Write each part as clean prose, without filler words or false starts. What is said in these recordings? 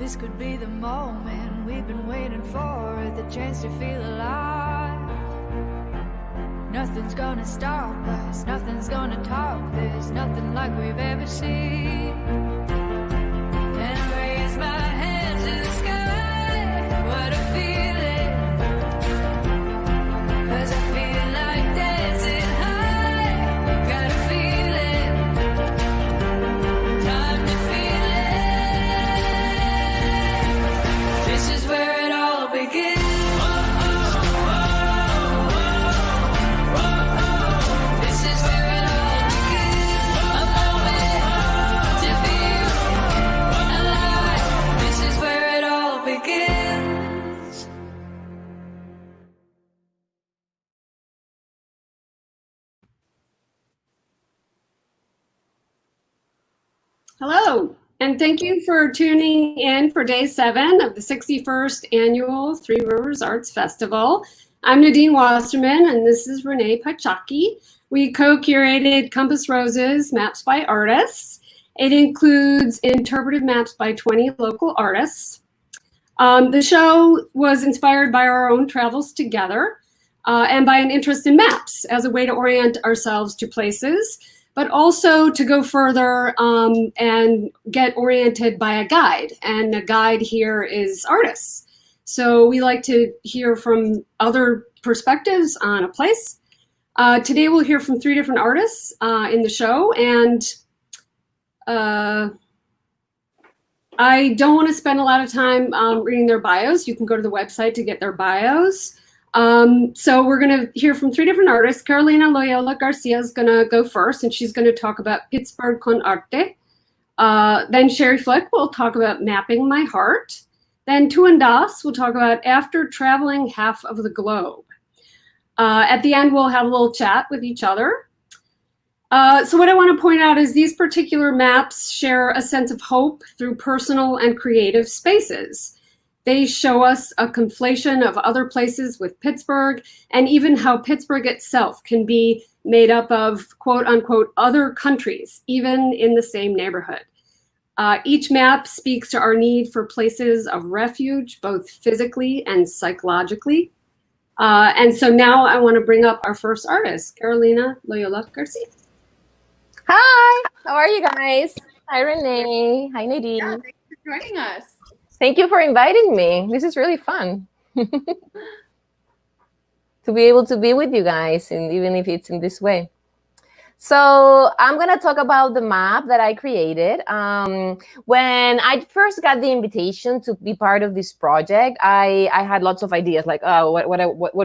This could be the moment we've been waiting for, the chance to feel alive. Nothing's gonna stop us, nothing's gonna top this, nothing like we've ever seen. And I raise my hands to the sky, what a feeling. 'Cause I feel like dancing high, got a feeling, time to feel it. This is where it all begins. Hello, and thank you for tuning in for day 7 of the 61st Annual Three Rivers Arts Festival. I'm Nadine Wasserman, and this is Renee Pachaki. We co-curated Compass Roses Maps by Artists. It includes interpretive maps by 20 local artists. The show was inspired by our own travels together and by an interest in maps as a way to orient ourselves to places, but also to go further and get oriented by a guide. And a guide here is artists. So we like to hear from other perspectives on a place. Today we'll hear from 3 different artists in the show. And I don't want to spend a lot of time reading their bios. You can go to the website to get their bios. So we're going to hear from 3 different artists. Carolina Loyola Garcia is going to go first, and she's going to talk about Pittsburgh con Arte. Then Sherry Flick will talk about Mapping My Heart. Then Tuan Das will talk about After Traveling Half of the Globe. At the end, we'll have a little chat with each other. So what I want to point out is these particular maps share a sense of hope through personal and creative spaces. They show us a conflation of other places with Pittsburgh, and even how Pittsburgh itself can be made up of quote unquote other countries, even in the same neighborhood. Each map speaks to our need for places of refuge, both physically and psychologically. And so now I want to bring up our first artist, Carolina Loyola Garcia. Hi, how are you guys? Hi, Renee. Hi, Nadine. Yeah, thanks for joining us. Thank you for inviting me. This is really fun to be able to be with you guys, and even if it's in this way. So I'm going to talk about the map that I created. When I first got the invitation to be part of this project, I had lots of ideas like, oh, what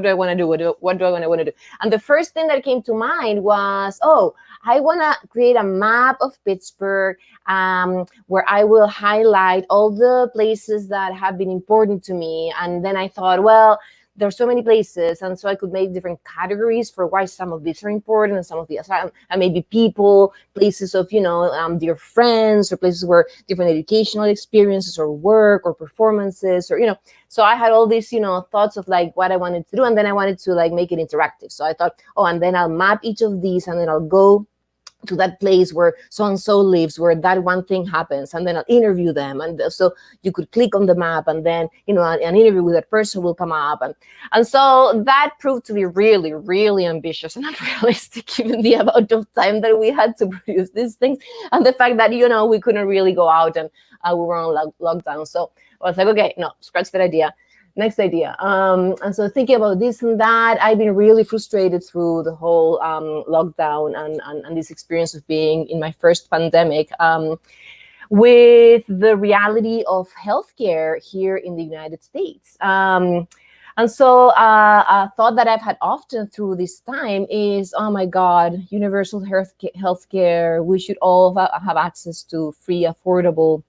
do I want to do? What do I want to do? And the first thing that came to mind was, oh, I want to create a map of Pittsburgh where I will highlight all the places that have been important to me. And then I thought, well, there's so many places, and so I could make different categories for why some of these are important and some of these, and maybe people, places of, dear friends, or places where different educational experiences or work or performances, or, so I had all these, thoughts of like what I wanted to do, and then I wanted to like make it interactive. So I thought, oh, and then I'll map each of these, and then I'll go to that place where so-and-so lives, where that one thing happens, and then I'll interview them. And so you could click on the map, and then, an interview with that person will come up. And so that proved to be really, really ambitious and unrealistic, given the amount of time that we had to produce these things, and the fact that, we couldn't really go out, and we were on lockdown. So I was like, okay, no, scratch that idea. Next idea. And so thinking about this and that, I've been really frustrated through the whole lockdown and this experience of being in my first pandemic with the reality of healthcare here in the United States. And so a thought that I've had often through this time is, oh my God, universal healthcare. We should all have access to free, affordable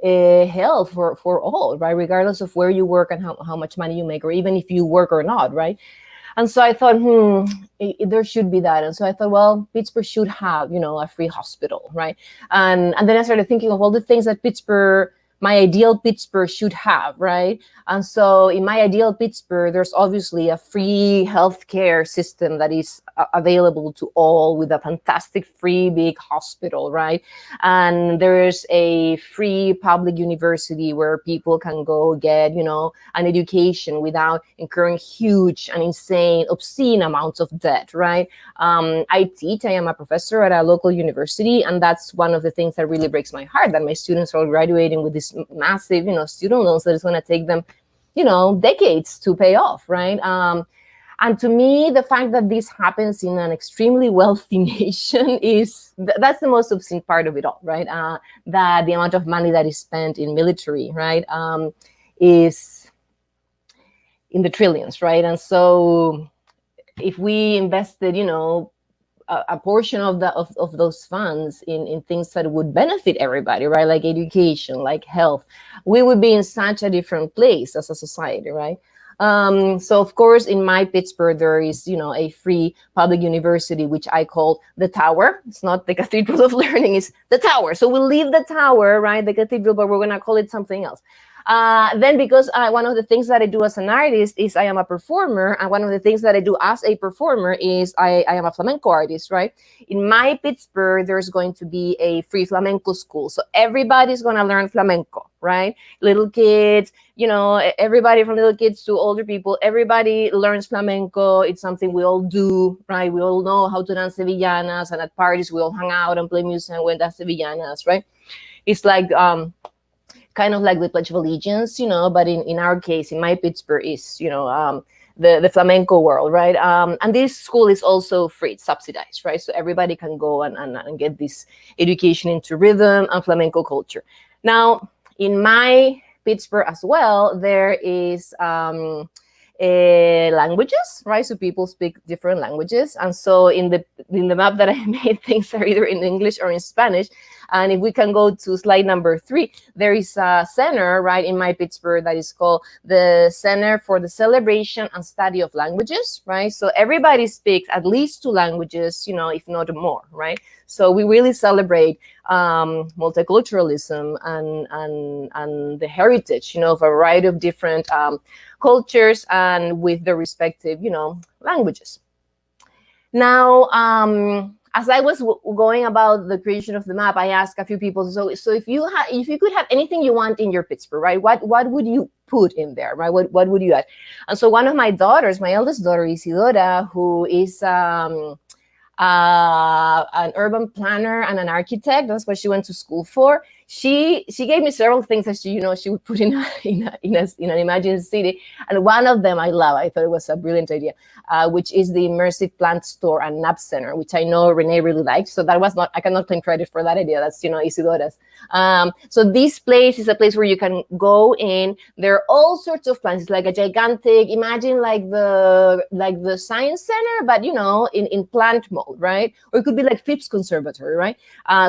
health for all, right? Regardless of where you work and how much money you make, or even if you work or not, right? And so I thought, there should be that. And so I thought, well, Pittsburgh should have, a free hospital, right? And then I started thinking of all the things that my ideal Pittsburgh should have, right? And so in my ideal Pittsburgh, there's obviously a free healthcare system that is available to all, with a fantastic free big hospital, right? And there's a free public university where people can go get, an education without incurring huge and insane, obscene amounts of debt, right? I am a professor at a local university, and that's one of the things that really breaks my heart, that my students are graduating with this massive, student loans that is going to take them, decades to pay off, right? And to me, the fact that this happens in an extremely wealthy nation that's the most obscene part of it all, right? That the amount of money that is spent in military, right, is in the trillions, right? And so if we invested, a portion of those funds in things that would benefit everybody, right? Like education, like health, we would be in such a different place as a society, right? So of course, in my Pittsburgh, there is, a free public university, which I call the Tower. It's not the Cathedral of Learning, it's the Tower. So we'll leave the Tower, right? The cathedral, but we're going to call it something else. Then because one of the things that I do as an artist is I am a performer. And one of the things that I do as a performer is I am a flamenco artist, right? In my Pittsburgh, there's going to be a free flamenco school. So everybody's going to learn flamenco, right? Little kids, everybody from little kids to older people, everybody learns flamenco. It's something we all do, right? We all know how to dance sevillanas, and at parties we all hang out and play music and we dance sevillanas, right? It's like kind of like the Pledge of Allegiance, but in our case, in my Pittsburgh, is the flamenco world, right? And this school is also free, it's subsidized, right? So everybody can go and get this education into rhythm and flamenco culture. Now, in my Pittsburgh as well, there is languages, right? So people speak different languages, and so in the map that I made, things are either in English or in Spanish. And if we can go to slide number 3, there is a center, right, in my Pittsburgh that is called the Center for the Celebration and Study of Languages, right? So everybody speaks at least 2 languages, if not more, right? So we really celebrate multiculturalism and the heritage, of a variety of different cultures, and with the respective, languages. Now, as I was going about the creation of the map, I asked a few people, so if you could have anything you want in your Pittsburgh, right, what would you put in there, right? What would you add? And so one of my daughters, my eldest daughter, Isidora, who is an urban planner and an architect, that's what she went to school for. She gave me several things that she would put in an imagined city, and one of them I love. I thought it was a brilliant idea, which is the immersive plant store and nap center, which I know Renee really liked. So that was not, I cannot claim credit for that idea. That's Isidora's. So this place is a place where you can go in. There are all sorts of plants. It's like a gigantic, imagine like the science center, but in plant mode, right? Or it could be like Phipps Conservatory, right?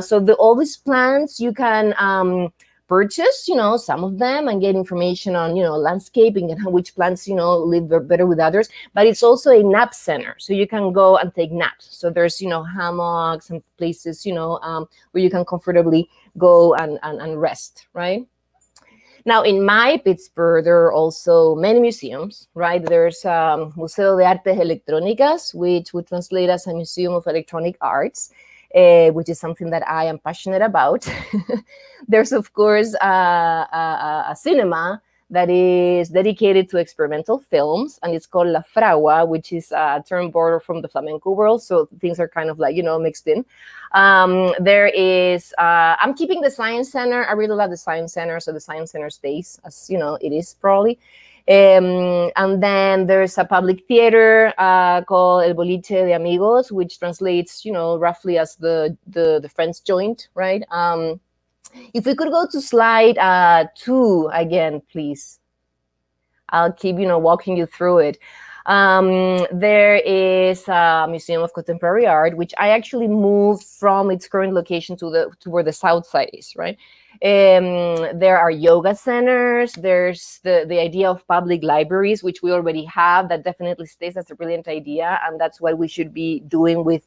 So all these plants you can purchase, some of them, and get information on, landscaping and which plants, live better with others. But it's also a nap center, so you can go and take naps. So there's, hammocks and places, where you can comfortably go and rest, right? Now, in my Pittsburgh, there are also many museums, right? There's Museo de Artes Electrónicas, which would translate as a museum of electronic arts. Which is something that I am passionate about. There's, of course, a cinema that is dedicated to experimental films, and it's called La Fragua, which is a term borrowed from the flamenco world. So things are kind of like, mixed in. There is, I'm keeping the Science Center. I really love the Science Center. So the Science Center stays as, it is probably. And then there's a public theater called El Boliche de Amigos, which translates, roughly as the friends joint, right? If we could go to slide 2 again, please. I'll keep, walking you through it. There is a Museum of Contemporary Art, which I actually moved from its current location to where the south side is, right? There are yoga centers. There's the idea of public libraries, which we already have. That definitely stays as a brilliant idea, and that's what we should be doing with,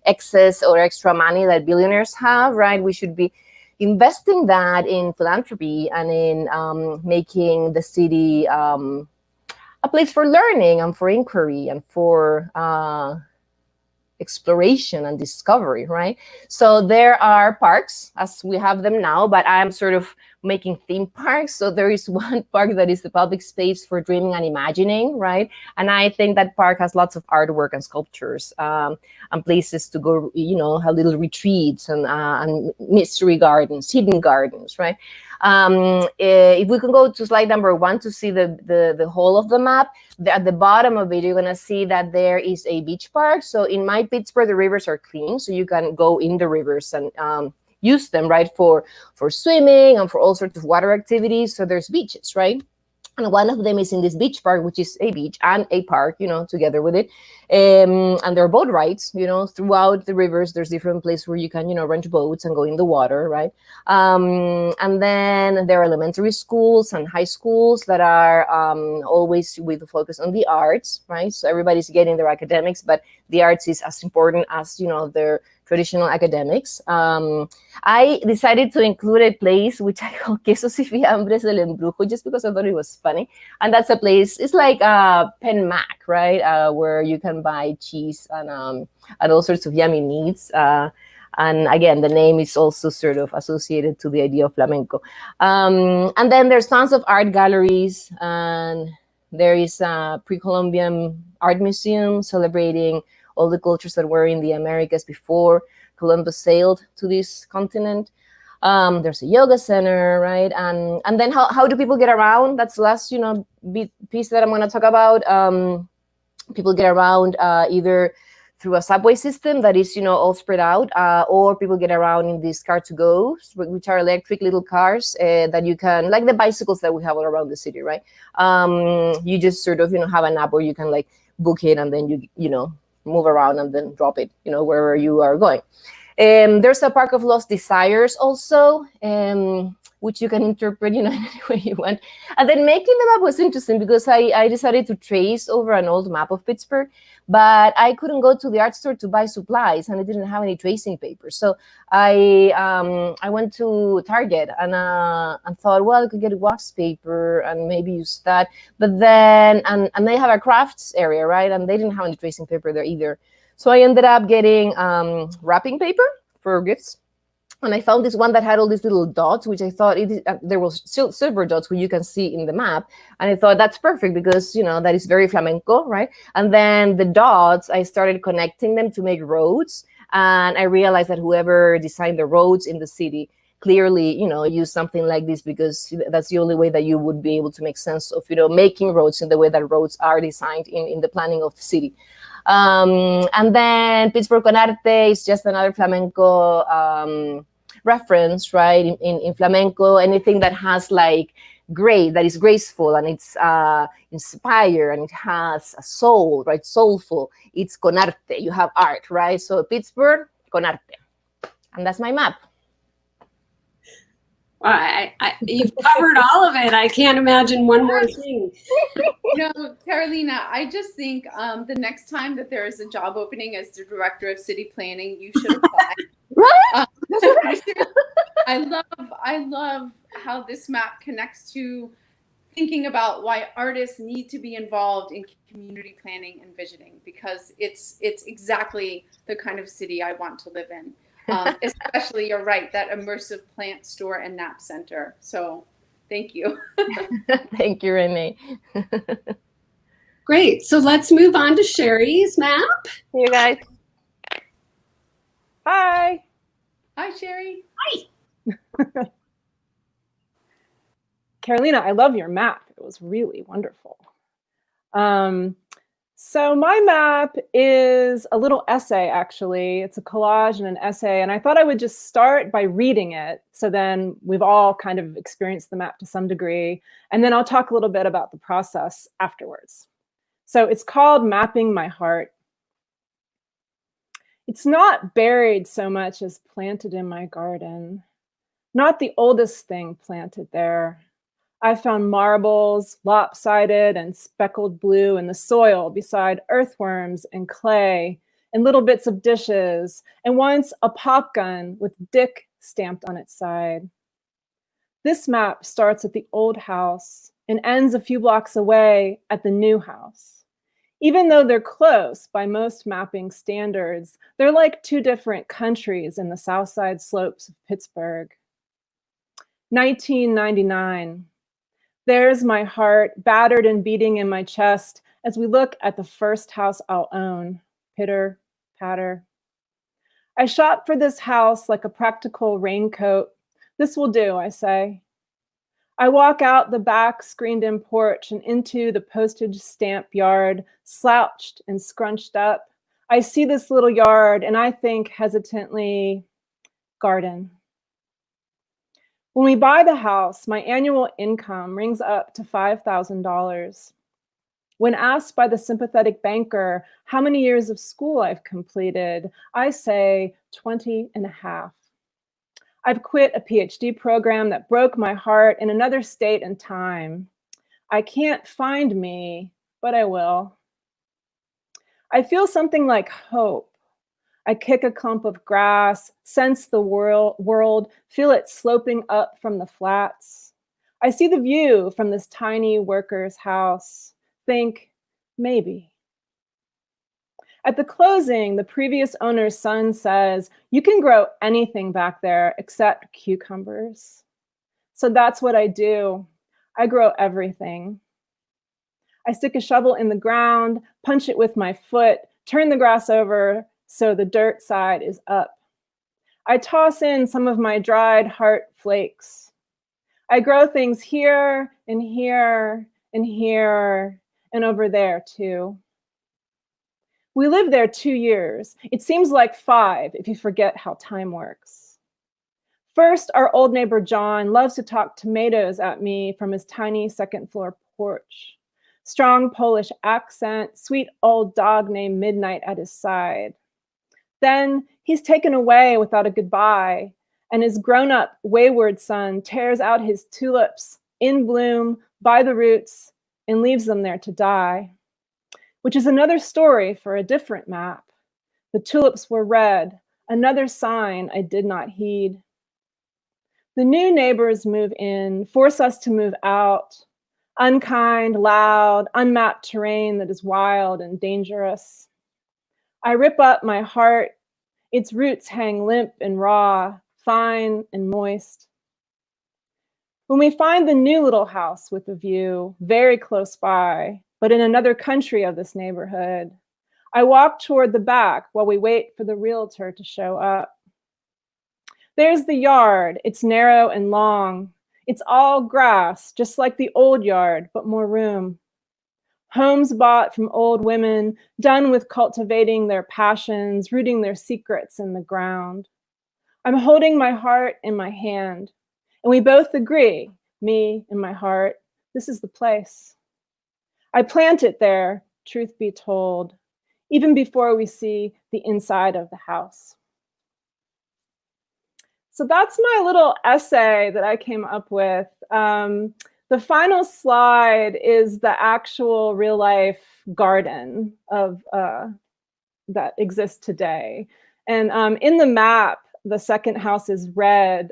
excess or extra money that billionaires have, right? We should be investing that in philanthropy and in making the city a place for learning and for inquiry and for exploration and discovery, right? So there are parks as we have them now, but I'm sort of making theme parks. So there is one park that is the public space for dreaming and imagining, right? And I think that park has lots of artwork and sculptures, and places to go, have little retreats and mystery gardens, hidden gardens, right? If we can go to slide number 1 to see the whole of the map, at the bottom of it, you're going to see that there is a beach park. So in my Pittsburgh, the rivers are clean, so you can go in the rivers and use them, right, for swimming and for all sorts of water activities. So there's beaches, right? And one of them is in this beach park, which is a beach and a park, together with it. And there are boat rides, throughout the rivers. There's different places where you can, rent boats and go in the water, right? And then there are elementary schools and high schools that are always with a focus on the arts, right? So everybody's getting their academics, but the arts is as important as, their traditional academics. I decided to include a place which I call Quesos y Fiambres del Embrujo, just because I thought it was funny. And that's a place, it's like Pen Mac, right? Where you can buy cheese and all sorts of yummy meats. And again, the name is also sort of associated to the idea of flamenco. And then there's tons of art galleries, and there is a pre-Columbian art museum celebrating all the cultures that were in the Americas before Columbus sailed to this continent. There's a yoga center, right? And then how do people get around? That's the last, piece that I'm going to talk about. People get around either through a subway system that is, all spread out, or people get around in these car-to-goes, which are electric little cars that you can, like the bicycles that we have all around the city, right? You just sort of, have an app where you can like book it, and then you move around and then drop it, wherever you are going. There's a Park of Lost Desires also, which you can interpret, in any way you want. And then making the map was interesting because I decided to trace over an old map of Pittsburgh, but I couldn't go to the art store to buy supplies, and I didn't have any tracing paper. So I went to Target and thought, well, I could get wax paper and maybe use that. But then, and they have a crafts area, right? And they didn't have any tracing paper there either. So I ended up getting wrapping paper for gifts. And I found this one that had all these little dots, which I thought there was silver dots, where you can see in the map. And I thought that's perfect because, that is very flamenco, right? And then the dots, I started connecting them to make roads. And I realized that whoever designed the roads in the city clearly, use something like this, because that's the only way that you would be able to make sense of, making roads in the way that roads are designed in the planning of the city. And then Pittsburgh con Arte is just another flamenco reference, right? In flamenco, anything that has like that is graceful, and it's inspired, and it has a soul, right? Soulful. It's con arte. You have art, right? So Pittsburgh con arte, and that's my map. You've covered all of it. I can't imagine one more thing. Carolina, I just think the next time that there is a job opening as the director of city planning, you should apply. Right? I love how this map connects to thinking about why artists need to be involved in community planning and visioning, because it's exactly the kind of city I want to live in. Especially, you're right, that immersive plant store and nap center. So thank you. Thank you, Renee. Great. So let's move on to Sherry's map. You guys. Hi. Hi, Sherry. Hi. Carolina, I love your map. It was really wonderful. So my map is a little essay, actually. It's a collage and an essay. And I thought I would just start by reading it. So then we've all kind of experienced the map to some degree. And then I'll talk a little bit about the process afterwards. So it's called Mapping My Heart. It's not buried so much as planted in my garden. Not the oldest thing planted there. I found marbles, lopsided and speckled blue in the soil beside earthworms and clay and little bits of dishes, and once a pop gun with Dick stamped on its side. This map starts at the old house and ends a few blocks away at the new house. Even though they're close by most mapping standards, they're like two different countries in the South Side slopes of Pittsburgh. 1999. There's my heart, battered and beating in my chest as we look at the first house I'll own. Pitter, patter. I shop for this house like a practical raincoat. This will do, I say. I walk out the back screened-in porch and into the postage stamp yard, slouched and scrunched up. I see this little yard and I think hesitantly, garden. When we buy the house, my annual income rings up to $5,000. When asked by the sympathetic banker how many years of school I've completed, I say 20 and a half. I've quit a PhD program that broke my heart in another state and time. I can't find me, but I will. I feel something like hope. I kick a clump of grass, sense the world, feel it sloping up from the flats. I see the view from this tiny worker's house. Think, maybe. At the closing, the previous owner's son says, you can grow anything back there except cucumbers. So that's what I do. I grow everything. I stick a shovel in the ground, punch it with my foot, turn the grass over so the dirt side is up. I toss in some of my dried heart flakes. I grow things here and here and here and over there too. We lived there 2 years. It seems like 5 if you forget how time works. First, our old neighbor John loves to talk tomatoes at me from his tiny second floor porch. Strong Polish accent, sweet old dog named Midnight at his side. Then he's taken away without a goodbye, and his grown-up wayward son tears out his tulips in bloom by the roots and leaves them there to die. Which is another story for a different map. The tulips were red, another sign I did not heed. The new neighbors move in, force us to move out. Unkind, loud, unmapped terrain that is wild and dangerous. I rip up my heart. Its roots hang limp and raw, fine and moist. When we find the new little house with a view, very close by, but in another country of this neighborhood, I walk toward the back while we wait for the realtor to show up. There's the yard. It's narrow and long. It's all grass, just like the old yard, but more room. Homes bought from old women, done with cultivating their passions, rooting their secrets in the ground. I'm holding my heart in my hand, and we both agree, me and my heart, this is the place. I plant it there, truth be told, even before we see the inside of the house. So that's my little essay that I came up with. The final slide is the actual real life garden of that exists today. And in the map, the second house is red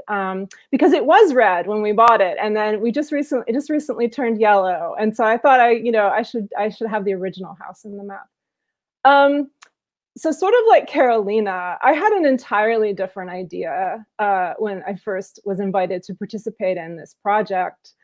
because it was red when we bought it, and then it just recently turned yellow. And so I thought I should have the original house in the map. So sort of like Carolina, I had an entirely different idea when I first was invited to participate in this project.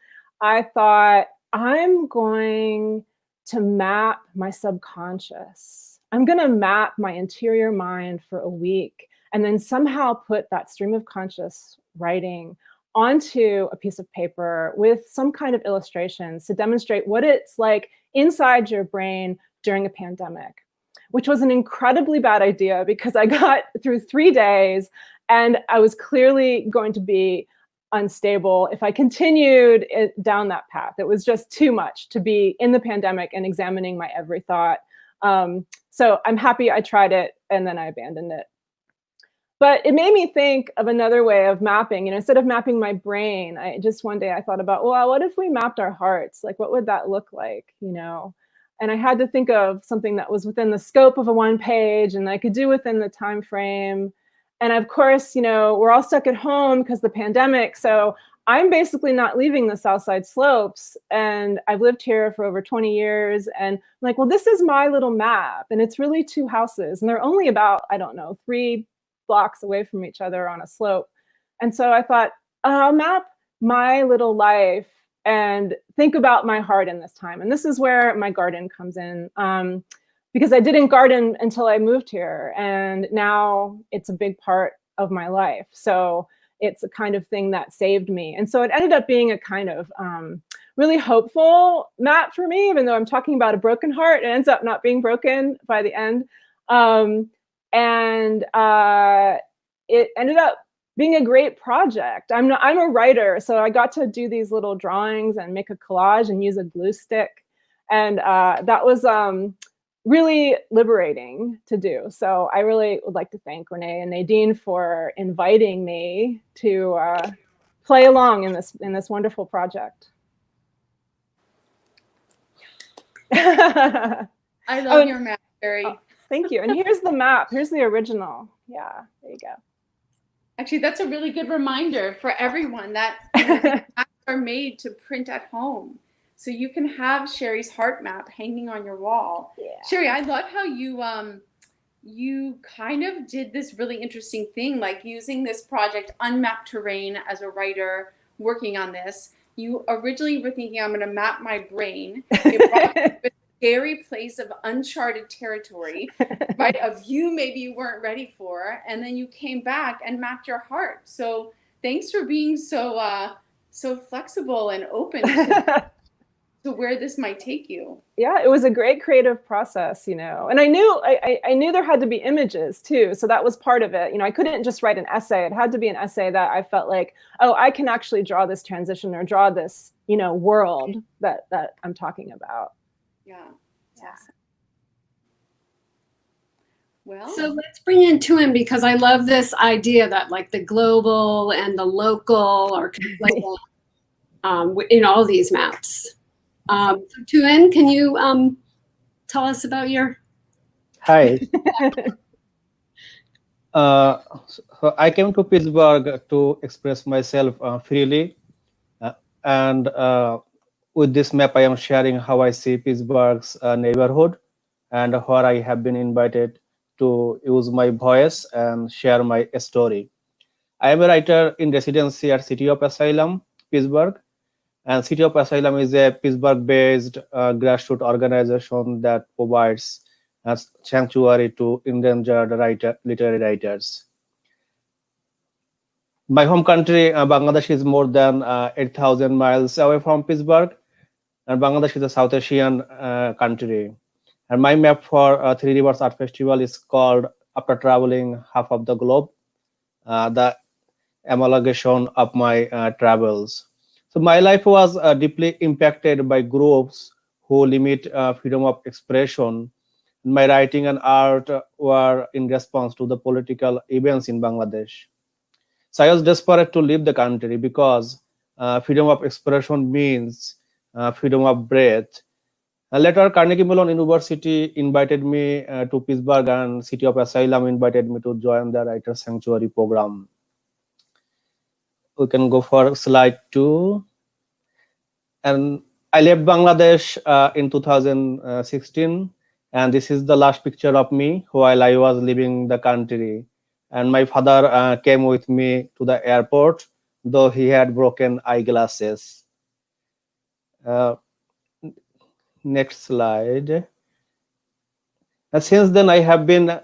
I thought, I'm going to map my subconscious. I'm going to map my interior mind for a week and then somehow put that stream of conscious writing onto a piece of paper with some kind of illustrations to demonstrate what it's like inside your brain during a pandemic, which was an incredibly bad idea because I got through 3 days and I was clearly going to be unstable if I continued down that path. It was just too much to be in the pandemic and examining my every thought. So I'm happy I tried it and then I abandoned it. But it made me think of another way of mapping. Instead of mapping my brain, one day I thought about, well, what if we mapped our hearts? Like, what would that look like, And I had to think of something that was within the scope of a 1 page and I could do within the time frame. And of course, we're all stuck at home because of the pandemic. So I'm basically not leaving the Southside Slopes, and I've lived here for over 20 years. And I'm like, well, this is my little map, and it's really 2 houses, and they're only about, I don't know, 3 blocks away from each other on a slope. And so I thought, I'll map my little life and think about my heart in this time. And this is where my garden comes in, because I didn't garden until I moved here, and now it's a big part of my life. So it's a kind of thing that saved me. And so it ended up being a kind of really hopeful map for me, even though I'm talking about a broken heart. It ends up not being broken by the end. It ended up being a great project. I'm a writer, so I got to do these little drawings and make a collage and use a glue stick. And that was really liberating to do. So I really would like to thank Renee and Nadine for inviting me to play along in this wonderful project. I love your map, Sherry. Oh, thank you. And here's the map. Here's the original. Yeah, there you go. Actually, that's a really good reminder for everyone that these maps are made to print at home. So you can have Sherry's heart map hanging on your wall. Yeah. Sherry, I love how you kind of did this really interesting thing, like using this project, unmapped terrain, as a writer working on this. You originally were thinking, I'm going to map my brain. It brought you to a scary place of uncharted territory, right? A view maybe you weren't ready for, and then you came back and mapped your heart. So thanks for being so flexible and open to where this might take you. Yeah, it was a great creative process, and I knew there had to be images too. So that was part of it. I couldn't just write an essay. It had to be an essay that I felt like, oh, I can actually draw this transition or draw this, world that I'm talking about. Yeah. Well, so let's bring in Tuan, because I love this idea that like the global and the local are in all these maps. So Tuan, can you tell us about your? Hi. So I came to Pittsburgh to express myself freely, and with this map, I am sharing how I see Pittsburgh's neighborhood and where I have been invited to use my voice and share my story. I am a writer in residency at City of Asylum, Pittsburgh. And City of Asylum is a Pittsburgh-based grassroots organization that provides a sanctuary to endangered literary writers. My home country, Bangladesh, is more than 8,000 miles away from Pittsburgh, and Bangladesh is a South Asian country. And my map for Three Rivers Art Festival is called After Traveling Half of the Globe, the amalgamation of my travels. So my life was deeply impacted by groups who limit freedom of expression. My writing and art were in response to the political events in Bangladesh. So I was desperate to leave the country because freedom of expression means freedom of breath. And later, Carnegie Mellon University invited me to Pittsburgh, and City of Asylum invited me to join the Writer Sanctuary program. We can go for slide 2. And I left Bangladesh in 2016, and this is the last picture of me while I was leaving the country. And my father came with me to the airport, though he had broken eyeglasses. Next slide. And since then, I have been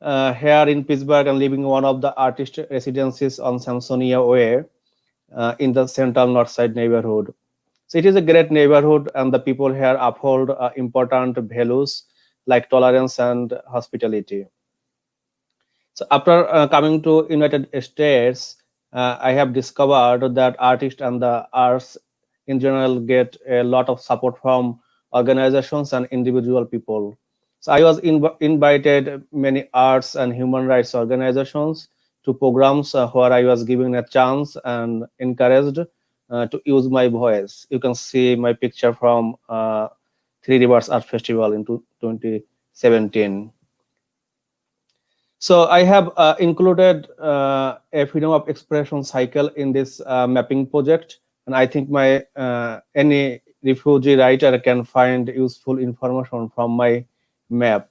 here in Pittsburgh and living one of the artist residencies on Samsonia Way in the central north side neighborhood. So it is a great neighborhood, and the people here uphold important values like tolerance and hospitality. So after coming to United States, I have discovered that artists and the arts in general get a lot of support from organizations and individual people. So I was invited many arts and human rights organizations to programs where I was given a chance and encouraged to use my voice. You can see my picture from Three Rivers Art Festival in 2017. So I have included a freedom of expression cycle in this mapping project, and I think my any refugee writer can find useful information from my map.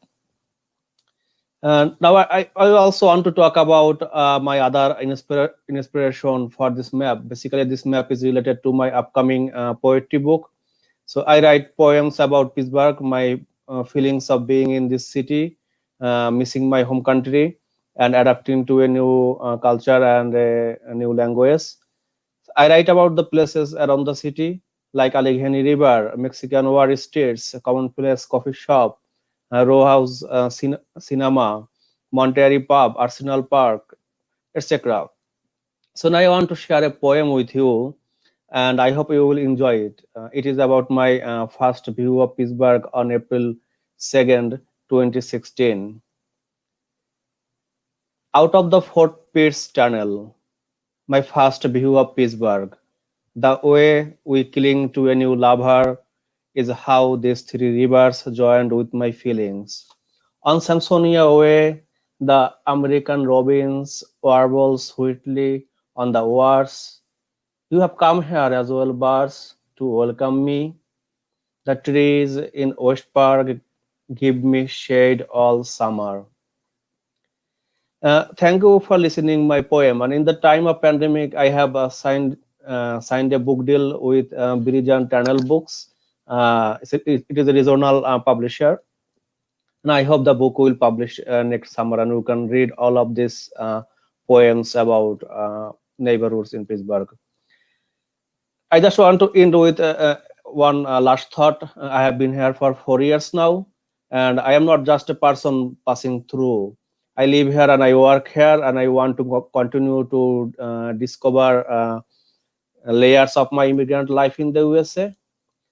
Now I also want to talk about my other inspiration for this map. Basically, this map is related to my upcoming poetry book. So I write poems about Pittsburgh, my feelings of being in this city, missing my home country, and adapting to a new culture and a new language. I write about the places around the city, like Allegheny River, Mexican War Estates, Commonplace Coffee Shop, Row House Cinema, Monterey Pub, Arsenal Park, etc. So now I want to share a poem with you, and I hope you will enjoy it. It is about my first view of Pittsburgh on April 2nd, 2016. Out of the Fort Pierce Tunnel, my first view of Pittsburgh. The way we cling to a new lover is how these three rivers joined with my feelings. On Samsonia Way, the American robins warble sweetly on the wharves. You have come here as well, birds, to welcome me. The trees in West Park give me shade all summer. Thank you for listening my poem. And in the time of pandemic, I have signed a book deal with Birijan Tunnel Books. It is a regional publisher, and I hope the book will publish next summer, and you can read all of these poems about neighborhoods in Pittsburgh. I just want to end with one last thought. I have been here for 4 years now, and I am not just a person passing through. I live here and I work here, and I want to continue to discover layers of my immigrant life in the USA.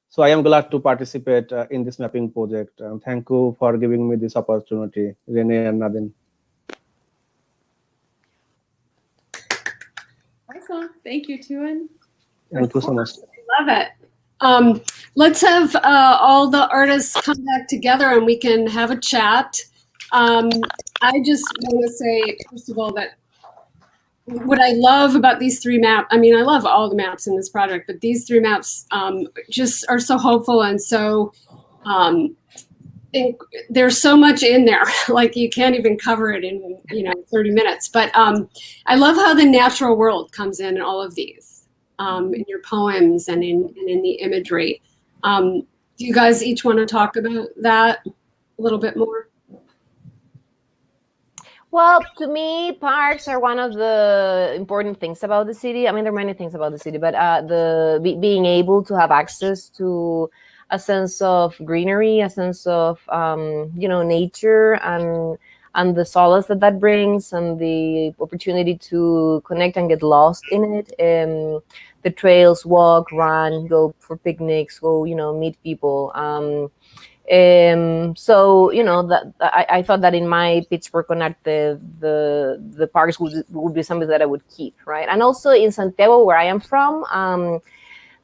So I am glad to participate in this mapping project. Thank you for giving me this opportunity, Renee and Nadine. Awesome. Thank you, Tuan. Thank you so much. Love it. Let's have all the artists come back together and we can have a chat. I just want to say, first of all, that what I love about these three maps, I mean, I love all the maps in this project, but these three maps just are so hopeful and so, there's so much in there, like you can't even cover it in 30 minutes. But I love how the natural world comes in all of these, in your poems and in the imagery. Do you guys each want to talk about that a little bit more? Well, to me, parks are one of the important things about the city. I mean, there are many things about the city, but being able to have access to a sense of greenery, a sense of nature, and the solace that brings, and the opportunity to connect and get lost in it. The trails, walk, run, go for picnics, go meet people. So that I thought that in my Pittsburgh Connect, the parks would be something that I would keep, right? And also in Santiago, where I am from,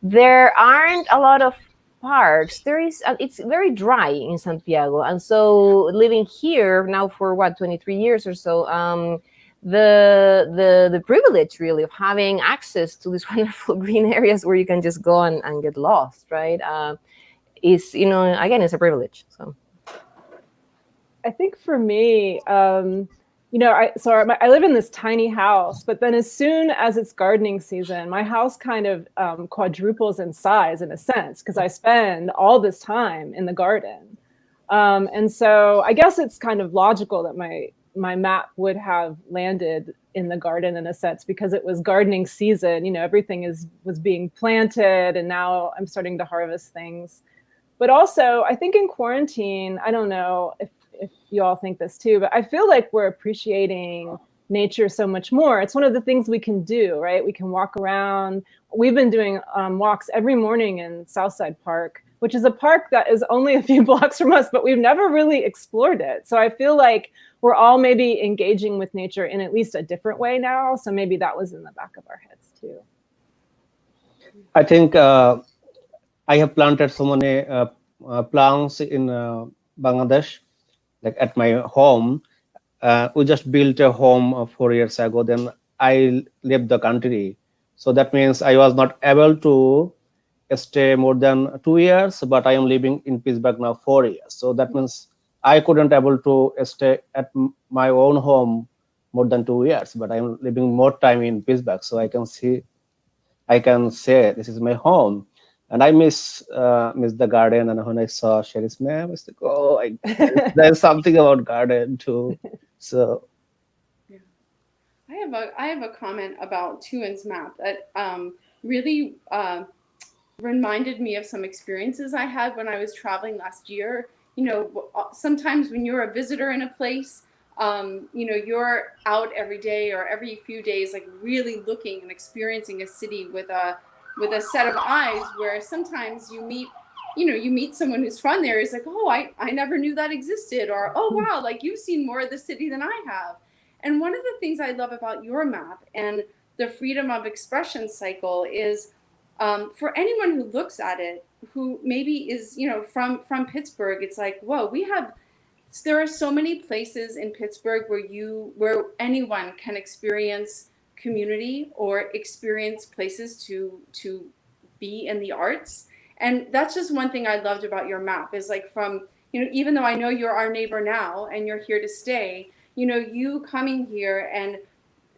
there aren't a lot of parks. There is it's very dry in Santiago, and so living here now for 23 years or so, the privilege really of having access to these wonderful green areas where you can just go and get lost, right? Is again, it's a privilege. So I think for me, I live in this tiny house, but then as soon as it's gardening season, my house kind of quadruples in size in a sense, because I spend all this time in the garden. And so I guess it's kind of logical that my map would have landed in the garden in a sense, because it was gardening season, everything was being planted, and now I'm starting to harvest things. But also, I think in quarantine, I don't know if you all think this too, but I feel like we're appreciating nature so much more. It's one of the things we can do, right? We can walk around. We've been doing walks every morning in Southside Park, which is a park that is only a few blocks from us, but we've never really explored it. So I feel like we're all maybe engaging with nature in at least a different way now. So maybe that was in the back of our heads too. I think I have planted so many plants in Bangladesh, like at my home. we just built a home 4 years ago. Then I left the country, so that means I was not able to stay more than 2 years. But I am living in Pittsburgh now 4 years, so that means I couldn't able to stay at my own home more than 2 years. But I am living more time in Pittsburgh, so I can say this is my home. And I miss the garden. And when I saw Sherry's map, I was like, oh, there's something about garden too. So Yeah. I have a comment about Tuan's map that really reminded me of some experiences I had when I was traveling last year. You know, sometimes when you're a visitor in a place, you know, you're out every day or every few days, like really looking and experiencing a city with a set of eyes, where sometimes you meet someone who's from there. It's like, oh, I never knew that existed, or oh wow, like you've seen more of the city than I have. And one of the things I love about your map and the freedom of expression cycle is, for anyone who looks at it, who maybe is, you know, from Pittsburgh, it's like, whoa, there are so many places in Pittsburgh where anyone can experience community or experience places to be in the arts. And that's just one thing I loved about your map, is like, from, you know, even though I know you're our neighbor now and you're here to stay, you know, you coming here and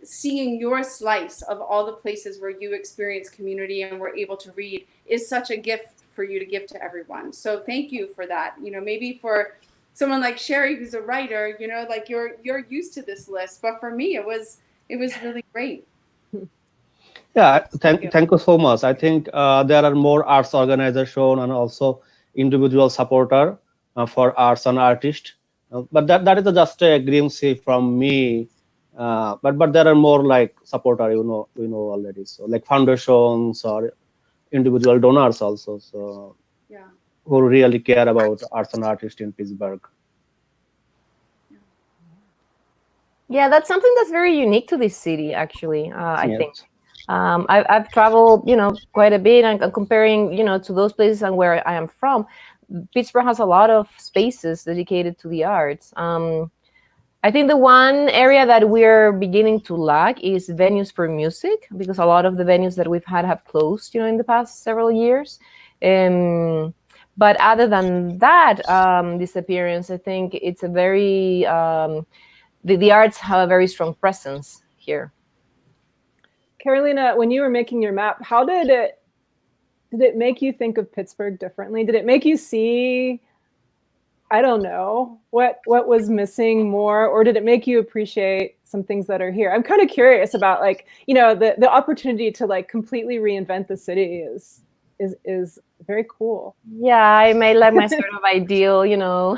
seeing your slice of all the places where you experience community and were able to read is such a gift for you to give to everyone. So thank you for that. You know, maybe for someone like Sherry, who's a writer, you know, like you're used to this list, but for me, it was really great. yeah, thank you so much. I think there are more arts organization and also individual supporter for arts and artists. But that is just a glimpse from me. But there are more like supporter, we know already. So like foundations or individual donors also. So Yeah. who really care about arts and artists in Pittsburgh. Yeah, that's something that's very unique to this city, actually. I Yes. think. I've traveled, you know, quite a bit, and comparing, you know, to those places and where I am from, Pittsburgh has a lot of spaces dedicated to the arts. I think the one area that we're beginning to lack is venues for music, because a lot of the venues that we've had have closed, you know, in the past several years. But other than that disappearance, I think it's a very the arts have a very strong presence here. Carolina, when you were making your map, how did it make you think of Pittsburgh differently? Did it make you see, I don't know, what was missing more, or did it make you appreciate some things that are here? I'm kind of curious about, like, you know, the opportunity to like completely reinvent the city is very cool. Yeah, I made like my sort of ideal, you know.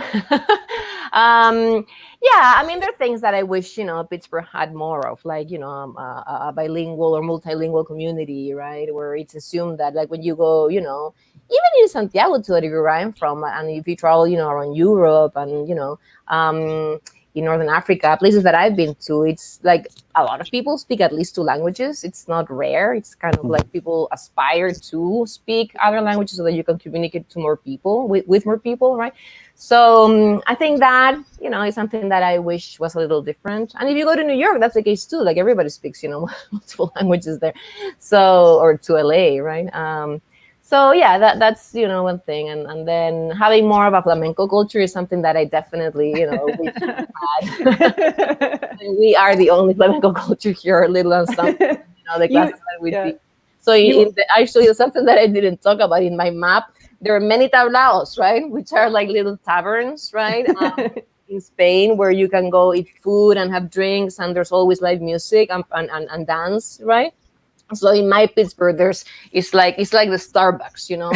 Yeah, I mean, there are things that I wish, you know, Pittsburgh had more of, like, you know, a bilingual or multilingual community, right? Where it's assumed that, like, when you go, you know, even in Santiago, to where I'm from, and if you travel, you know, around Europe and, you know, in Northern Africa, places that I've been to, it's like a lot of people speak at least 2 languages. It's not rare. It's kind of like people aspire to speak other languages so that you can communicate to more people, with more people, right? So I think that, you know, is something that I wish was a little different. And if you go to New York, that's the case too. Like, everybody speaks, you know, multiple languages there. So, or to LA, right? So yeah, that's, you know, one thing. And then having more of a flamenco culture is something that I definitely, you know, wish we had. We are the only flamenco culture here, little on some, you know, the classes that we teach. So actually, something that I didn't talk about in my map, there are many tablaos, right? Which are like little taverns, right? In Spain, where you can go eat food and have drinks, and there's always live music and dance, right? So in my Pittsburgh, it's like the Starbucks, you know.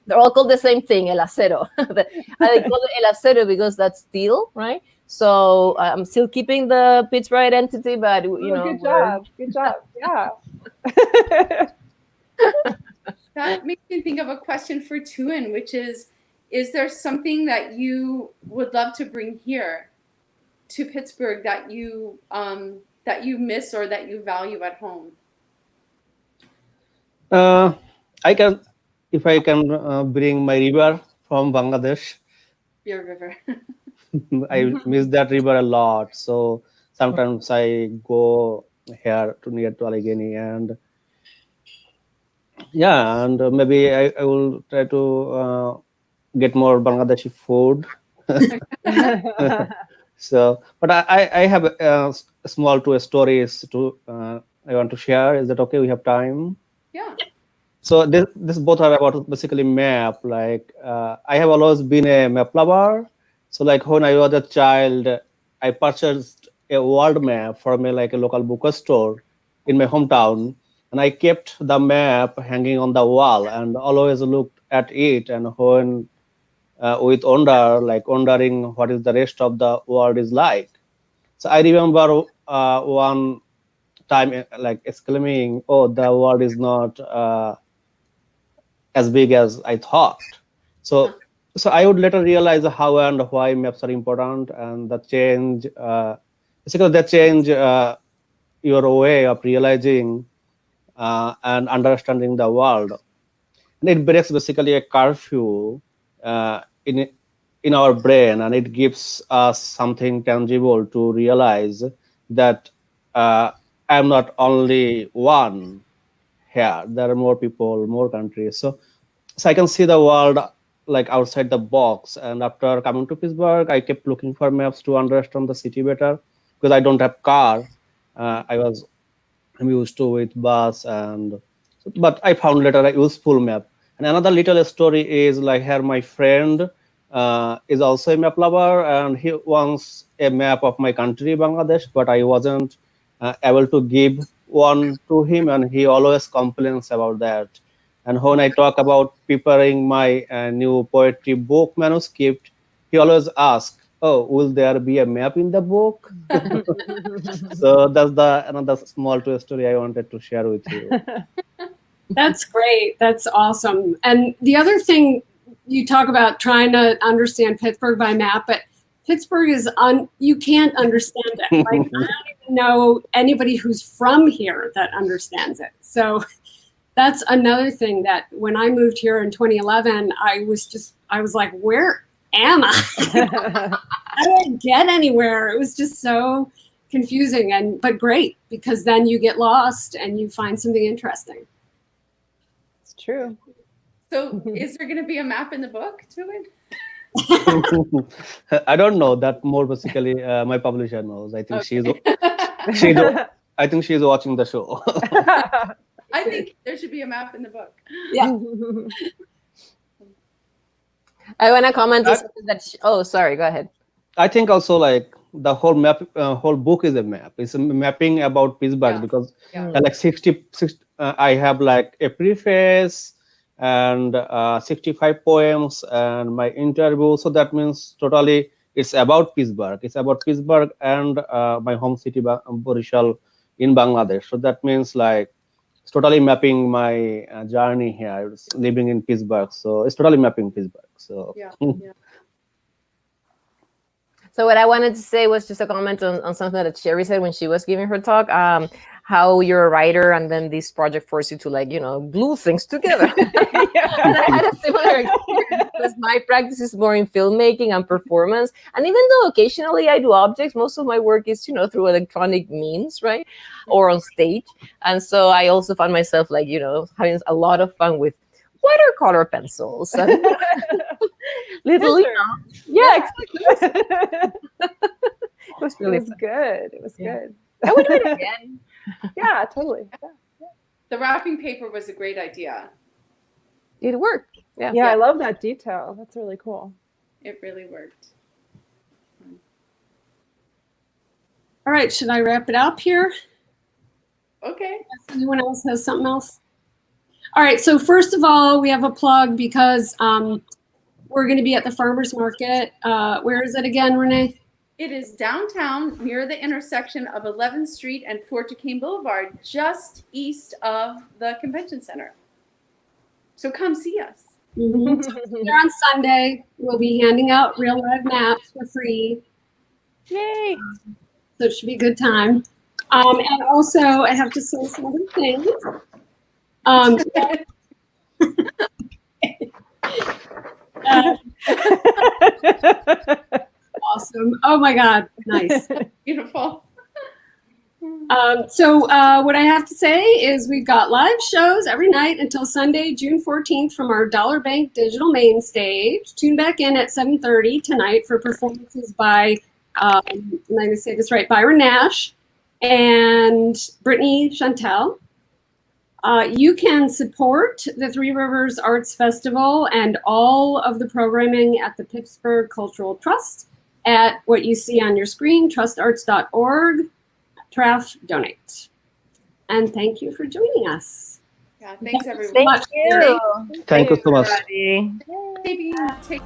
They're all called the same thing, el acero. I call it el acero because that's steel, right? So I'm still keeping the Pittsburgh identity, but you know. Good job. Yeah. That makes me think of a question for Tuan, which is there something that you would love to bring here to Pittsburgh that you miss or that you value at home? If I can bring my river from Bangladesh. Your river. I miss that river a lot. So sometimes I go here to near to Allegheny, and yeah, and maybe I will try to get more Bangladeshi food. So, but I have a small two stories to I want to share. Is that okay? We have time. Yeah. So this both are about basically map. Like I have always been a map lover. So like when I was a child, I purchased a world map from a local bookstore in my hometown, and I kept the map hanging on the wall and always looked at it. And when with wonder, like wondering what is the rest of the world is like. So I remember one time like exclaiming, "Oh, the world is not." As big as I thought. So, so I would later realize how and why maps are important, and the change, basically, they change your way of realizing and understanding the world. And it breaks basically a curfew in our brain, and it gives us something tangible to realize that I'm not only one here. There are more people, more countries. So I can see the world like outside the box. And after coming to Pittsburgh, I kept looking for maps to understand the city better because I don't have car. I'm used to with bus, and but I found later a useful map. And another little story is like here my friend is also a map lover, and he wants a map of my country, Bangladesh, but I wasn't able to give one to him, and he always complains about that. And when I talk about preparing my new poetry book manuscript, he always asks, "Oh, will there be a map in the book?" So that's the another small twist story I wanted to share with you. That's great. That's awesome. And the other thing, you talk about trying to understand Pittsburgh by map, but Pittsburgh is you can't understand it. Like, I don't even know anybody who's from here that understands it. So that's another thing that when I moved here in 2011, I was like, where am I? How do I get anywhere? It was just so confusing, but great, because then you get lost and you find something interesting. It's true. So is there going to be a map in the book to it? I don't know. That more basically my publisher knows. I think I think she's watching the show. I think there should be a map in the book. Yeah. I want to comment on something that. Oh, sorry. Go ahead. I think also like the whole map, whole book is a map. It's a mapping about Pittsburgh because like 60 I have like a preface and 65 poems and my interview. So that means totally it's about Pittsburgh. It's about Pittsburgh and my home city, Borishal in Bangladesh. So that means like it's totally mapping my journey here, living in Pittsburgh. So it's totally mapping Pittsburgh. So yeah. So what I wanted to say was just a comment on something that Sherry said when she was giving her talk, how you're a writer and then this project forced you to glue things together. And I had a similar experience because my practice is more in filmmaking and performance. And even though occasionally I do objects, most of my work is, through electronic means, right? Or on stage. And so I also found myself having a lot of fun with watercolor pencils and little, yeah, exactly. It was really good. It was good. I would do it again. Yeah, totally. Yeah. The wrapping paper was a great idea. It worked. Yeah, I love that detail. That's really cool. It really worked. All right, should I wrap it up here? Okay. Unless anyone else has something else? All right, so first of all, we have a plug because we're going to be at the farmers market. Where is it again, Renee? It is downtown near the intersection of 11th Street and Fort Duquesne Boulevard, just east of the convention center. So come see us. Mm-hmm. Here on Sunday, we'll be handing out real live maps for free. Yay! So it should be a good time. And also, I have to say some other things. Awesome. Oh my God, nice. Beautiful. So what I have to say is we've got live shows every night until Sunday, June 14th from our Dollar Bank Digital Main Stage. Tune back in at 7:30 tonight for performances by, I'm going to say this right, Byron Nash and Brittany Chantel. You can support the Three Rivers Arts Festival and all of the programming at the Pittsburgh Cultural Trust at what you see on your screen, trustarts.org. Donate. And thank you for joining us. Yeah, thanks everyone. Thank you. Thank you so much. Everybody. Maybe take